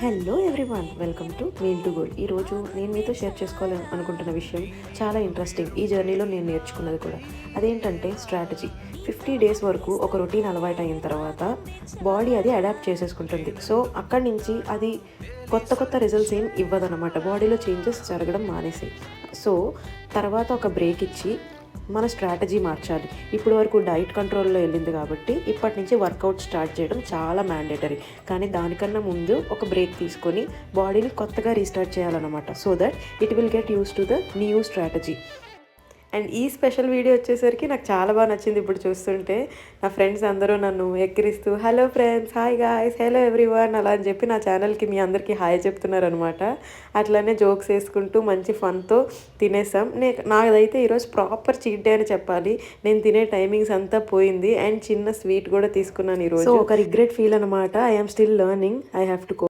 Hello everyone, welcome to meal to goal. ఈరోజు నేను మీతో షేర్ చేసుకోవాలని అనుకుంటున్న విషయం చాలా ఇంట్రెస్టింగ్. ఈ జర్నీలో నేను నేర్చుకున్నది కూడా అదేంటంటే స్ట్రాటజీ. 50 డేస్ వరకు ఒక రొటీన్ అలవాటు అయిన తర్వాత బాడీ అది అడాప్ట్ చేసేసుకుంటుంది. సో అక్కడి నుంచి అది కొత్త కొత్త రిజల్ట్స్ ఏం ఇవ్వదన్నమాట. బాడీలో చేంజెస్ జరగడం మానేసి. సో తర్వాత ఒక బ్రేక్ ఇచ్చి మన స్ట్రాటజీ మార్చాలి. ఇప్పుడు వరకు డైట్ కంట్రోల్లో వెళ్ళింది కాబట్టి ఇప్పటి నుంచి వర్కౌట్ స్టార్ట్ చేయడం చాలా మ్యాండేటరీ. కానీ దానికన్నా ముందు ఒక బ్రేక్ తీసుకొని బాడీని కొత్తగా రీస్టార్ట్ చేయాలన్నమాట. So that it will get use to the new strategy. And ఈ స్పెషల్ వీడియో వచ్చేసరికి నాకు చాలా బాగా నచ్చింది. ఇప్పుడు చూస్తుంటే నా ఫ్రెండ్స్ అందరూ నన్ను ఎక్కిరిస్తూ hello friends, hi guys, hello everyone అలా అని చెప్పి నా ఛానల్కి మీ అందరికీ హాయ్ చెప్తున్నారనమాట. అట్లనే జోక్స్ వేసుకుంటూ మంచి ఫన్తో తినేసాం. నాదైతే ఈరోజు ప్రాపర్ చీట్ డే అని చెప్పాలి. నేను తినే టైమింగ్స్ అంతా పోయింది అండ్ చిన్న స్వీట్ కూడా తీసుకున్నాను ఈరోజు. సో ఒక రిగ్రెట్ ఫీల్ అనమాట. I'm still learning. I have to